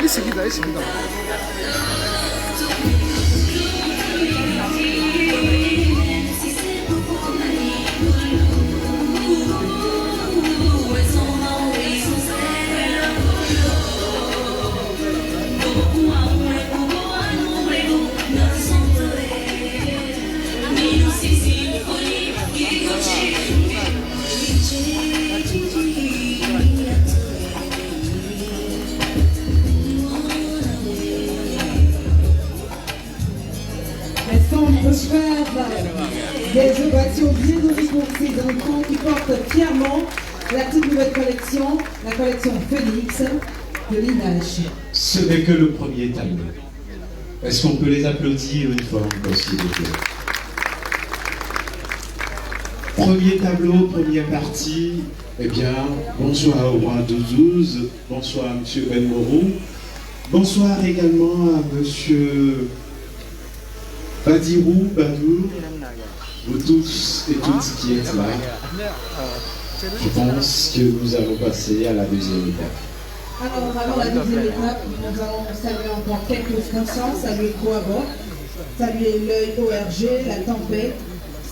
있습니다, 있습니다. Des ovations bien données pour ces enfants qui portent fièrement la toute nouvelle collection, la collection Phoenix de l'INAH. Ce n'est que le premier tableau. Est-ce qu'on peut les applaudir une fois encore, s'il vous plaît? Premier tableau, première partie. Eh bien, bonsoir au roi Douzouz, bonsoir à M. Ben Morou, bonsoir également à M. Badirou, Badour, vous tous et toutes qui êtes là. Je pense que nous allons passer à la deuxième étape. Alors, avant la deuxième étape, nous allons saluer encore quelques conscients, saluer Coabo, saluer l'œil ORG, la tempête,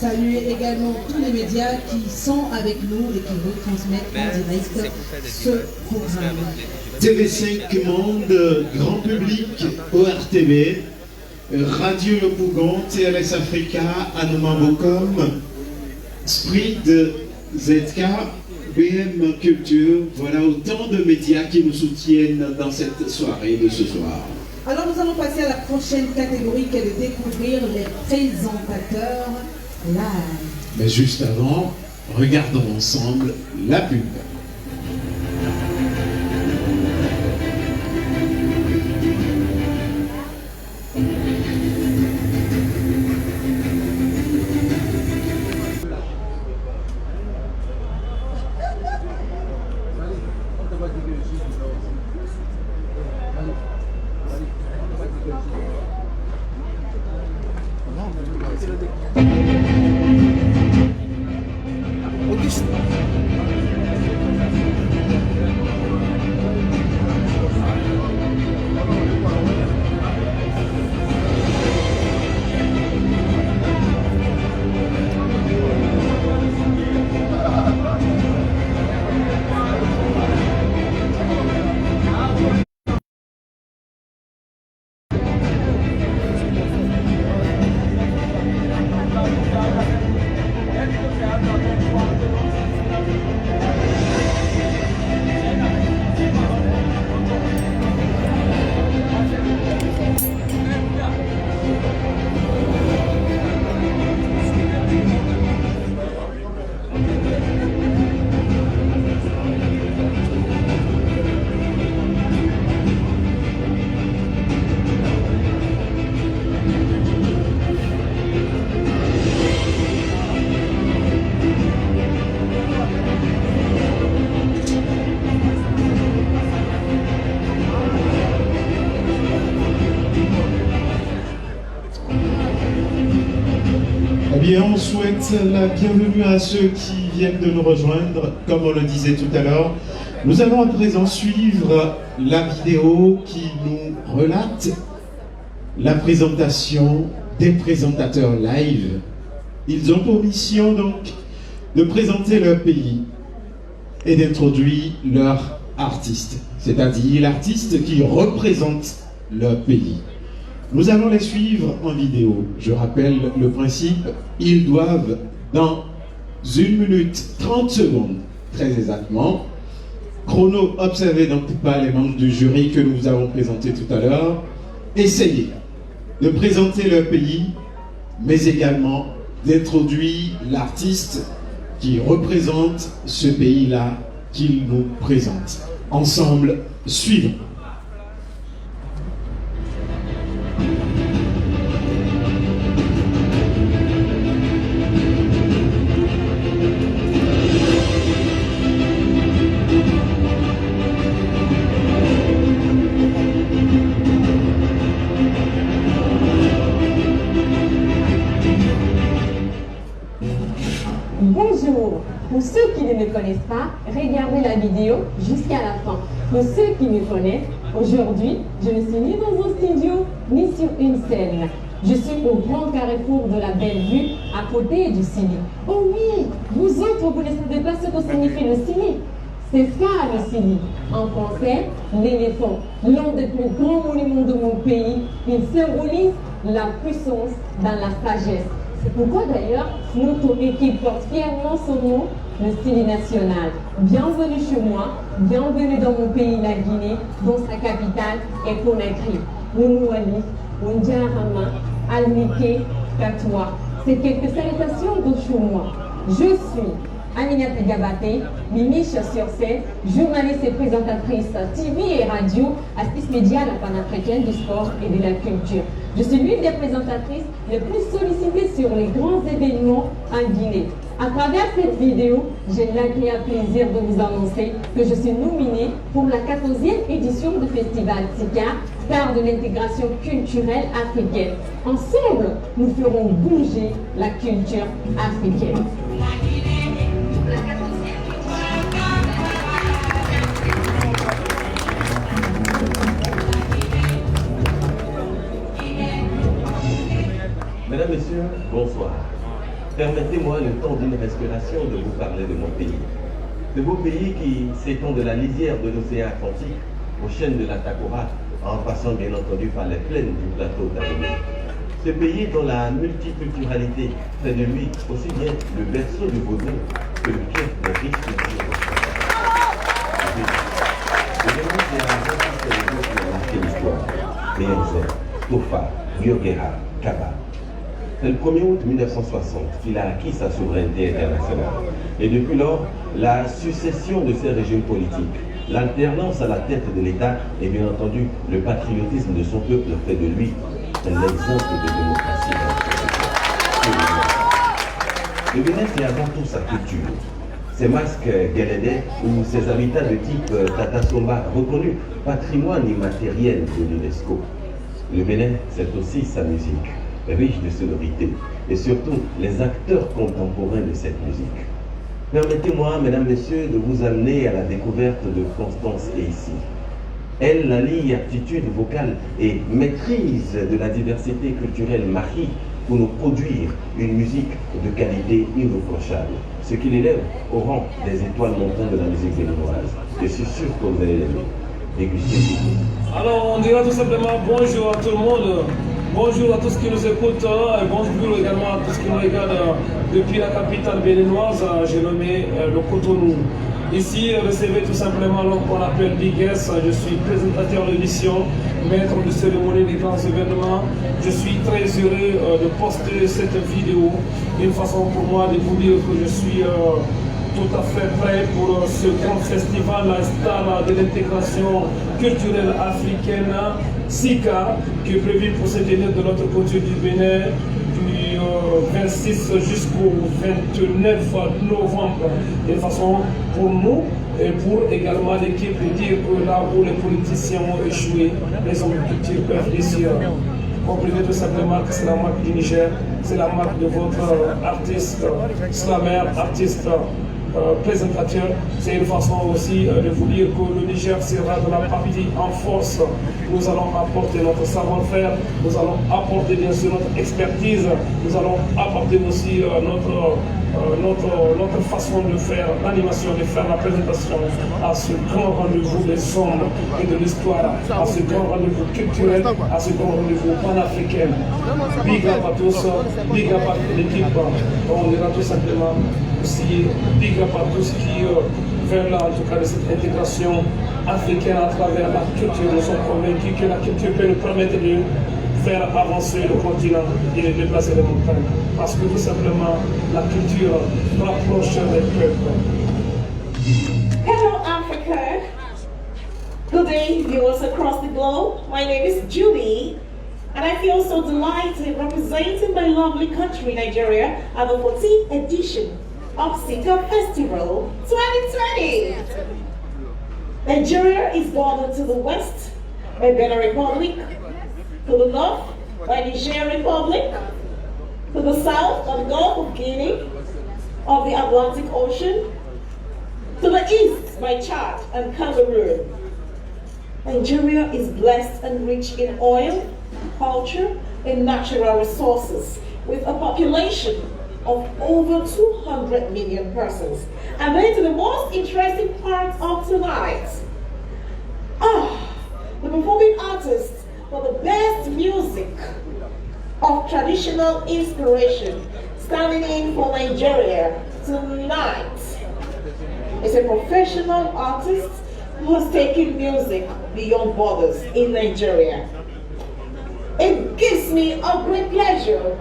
saluer également tous les médias qui sont avec nous et qui retransmettent en direct ce programme. TV5 Monde, Grand Public, ORTV, Radio Le Bougon, TLS Africa, Anouma Bokom, Sprit ZK, BM Culture, voilà autant de médias qui nous soutiennent dans cette soirée de ce soir. Alors nous allons passer à la prochaine catégorie qui est de découvrir les présentateurs live. Mais juste avant, regardons ensemble la pub. On souhaite la bienvenue à ceux qui viennent de nous rejoindre. Comme on le disait tout à l'heure, nous allons à présent suivre la vidéo qui nous relate la présentation des présentateurs live. Ils ont pour mission donc de présenter leur pays et d'introduire leur artiste, c'est-à-dire l'artiste qui représente leur pays. Nous allons les suivre en vidéo. Je rappelle le principe, ils doivent dans 1 minute 30 secondes, très exactement, chrono observé donc par les membres du jury que nous avons présenté tout à l'heure, essayer de présenter leur pays, mais également d'introduire l'artiste qui représente ce pays-là qu'ils nous présentent. Ensemble, suivons. Bonjour. Pour ceux qui ne me connaissent pas, regardez la vidéo jusqu'à la fin. Pour ceux qui me connaissent, aujourd'hui, je ne suis ni dans un studio, ni sur une scène. Je suis au grand carrefour de la Belle Vue, à côté du Sili. Oh oui, vous autres, vous ne savez pas ce que signifie le Sili. C'est ça le Sili. En français, l'éléphant. L'un des plus grands monuments de mon pays, il symbolise la puissance dans la sagesse. C'est pourquoi d'ailleurs, notre équipe porte fièrement son nom, le Sili national. Bienvenue chez moi, bienvenue dans mon pays, la Guinée, dont sa capitale est Conakry. Mounouali, Oundiarama, Alnike, Katoua. C'est quelques salutations de chez moi. Je suis Aminata Diabaté, Mimiche sur scène, journaliste et présentatrice TV et radio, Astis Média, la panafricaine du sport et de la culture. Je suis l'une des présentatrices les plus sollicitées sur les grands événements en Guinée. À travers cette vidéo, j'ai l'agréable plaisir de vous annoncer que je suis nominée pour la 14e édition du Festival Sika, star de l'intégration culturelle africaine. Ensemble, nous ferons bouger la culture africaine. Mesdames, Messieurs, bonsoir. Permettez-moi le temps d'une respiration de vous parler de mon pays. De beau pays qui s'étend de la lisière de l'océan Atlantique aux chaînes de la Takora, en passant bien entendu par les plaines du plateau d'Arabie. Ce pays dont la multiculturalité fait de lui aussi bien le berceau du vaudou que le pied de riche culture. Évidemment, c'est un grand historique qui a marqué l'histoire. Béanzé, Tofa, Yogera, Kaba. C'est le 1er août 1960 qu'il a acquis sa souveraineté internationale. Et depuis lors, la succession de ces régimes politiques, l'alternance à la tête de l'État et bien entendu le patriotisme de son peuple fait de lui un exemple de démocratie dans la société. Le Bénin, c'est avant tout sa culture. Ses masques guélédés ou ses habitats de type Tata Somba reconnus patrimoine immatériel de l'UNESCO. Le Bénin, c'est aussi sa musique, riche de sonorité, et surtout les acteurs contemporains de cette musique. Permettez-moi, mesdames, messieurs, de vous amener à la découverte de Constance Eissi. Elle allie aptitude vocale et maîtrise de la diversité culturelle marie pour nous produire une musique de qualité irréprochable, ce qui l'élève au rang des étoiles montantes de la musique béninoise. Je suis sûr que vous allez l'aimer. Dégustez. Alors, on dira tout simplement bonjour à tout le monde. Bonjour à tous qui nous écoutent et bonjour également à tous qui nous regardent depuis la capitale béninoise, j'ai nommé le Cotonou. Ici, recevez tout simplement l'homme qu'on appelle Big S. Je suis présentateur de l'émission, maître de cérémonie des grands événements. Je suis très heureux de poster cette vidéo. Une façon pour moi de vous dire que je suis tout à fait prêt pour ce grand festival, la star de l'intégration culturelle africaine, SICA, qui est prévu pour se tenir de l'autre côté du Bénin du 26 jusqu'au 29 novembre. De façon pour nous et pour également l'équipe de dire que là où les politiciens ont échoué, les hommes de culture peuvent réussir. Comprenez tout simplement que c'est la marque du Niger, c'est la marque de votre artiste, slammer, artiste, présentateur. C'est une façon aussi de vous dire que le Niger sera de la partie en force. Nous allons apporter notre savoir-faire, nous allons apporter bien sûr notre expertise, nous allons apporter aussi notre façon de faire l'animation, de faire la présentation à ce grand rendez-vous des hommes et de l'histoire, à ce grand rendez-vous culturel, à ce grand rendez-vous panafricain. Big up à tous, big up à l'équipe. On dira tout simplement aussi big up à tous qui veulent en tout cas de cette intégration africaine à travers la culture. Nous sommes convaincus que la culture peut nous permettre de faire avancer le continent et de déplacer les montagnes. Parce que tout simplement, la culture rapproche les peuples. Hello Africa. Good day viewers across the globe. My name is Julie and I feel so delighted representing my lovely country Nigeria at the 14th edition of SICA Festival 2020. Nigeria is bordered to the west by Benin Republic, to the north by Niger Republic, to the south by the Gulf of Guinea, of the Atlantic Ocean. To the east by Chad and Cameroon. Nigeria is blessed and rich in oil, culture, and natural resources, with a population of over 200 million persons. And then to the most interesting part of tonight. The performing artists for the best music of traditional inspiration standing in for Nigeria tonight is a professional artist who has taken music beyond borders in Nigeria. It gives me a great pleasure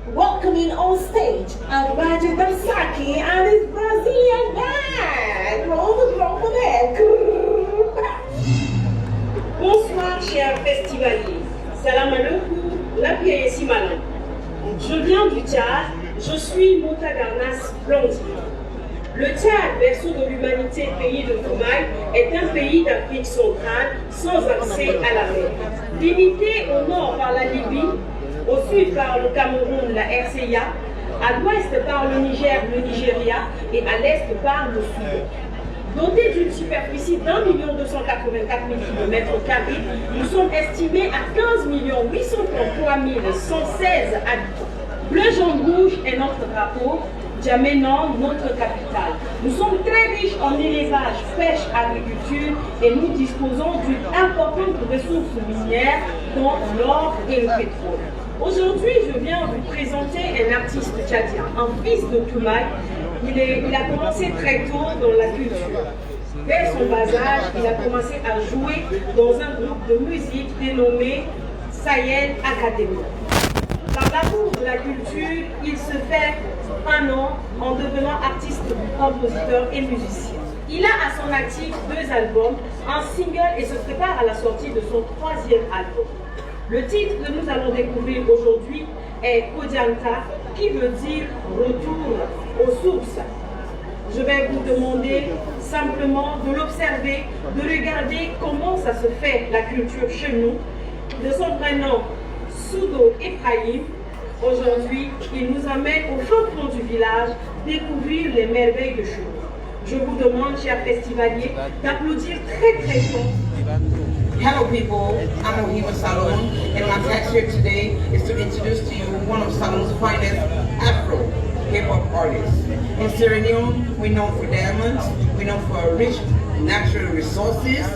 welcoming on stage Albaji Damsaki and his Brazilian band. Roll the drum for that. Bonsoir chers festivaliers. Salam alaikum, la pied ici malin. Je viens du Tchad, je suis Montagarnas Blondie. Le Tchad, berceau de l'humanité, pays de Toumaï, est un pays d'Afrique centrale sans accès à la mer. Limité au nord par la Libye, au sud par le Cameroun, la RCA, à l'ouest par le Niger, le Nigeria et à l'est par le Soudan. Doté d'une superficie d'1,284 000 km², nous sommes estimés à 15 833 116 habitants. Bleu, jaune, rouge est notre drapeau, Djamena, notre capitale. Nous sommes très riches en élevage, pêche, agriculture et nous disposons d'une importante ressource minière dont l'or et le pétrole. Aujourd'hui, je viens vous présenter un artiste tchadien, un fils de Toumaï. Il a commencé très tôt dans la culture. Dès son bas âge, il a commencé à jouer dans un groupe de musique dénommé Sahel Academy. Par l'amour de la culture, il se fait un nom en devenant artiste, compositeur et musicien. Il a à son actif 2 albums, un single et se prépare à la sortie de son 3e album. Le titre que nous allons découvrir aujourd'hui est Kodianta, qui veut dire retour aux sources. Je vais vous demander simplement de l'observer, de regarder comment ça se fait la culture chez nous. De son prénom Soudo Ephraim, aujourd'hui il nous amène au fin fond du village découvrir les merveilles de chez nous. Je vous demande, chers festivaliers, d'applaudir très très fort. Hello people, I'm Ohima Salome, and my task here today is to introduce to you one of Salome's finest Afro hip-hop artists. In Sierra Leone, we're known for diamonds, we're known for rich natural resources,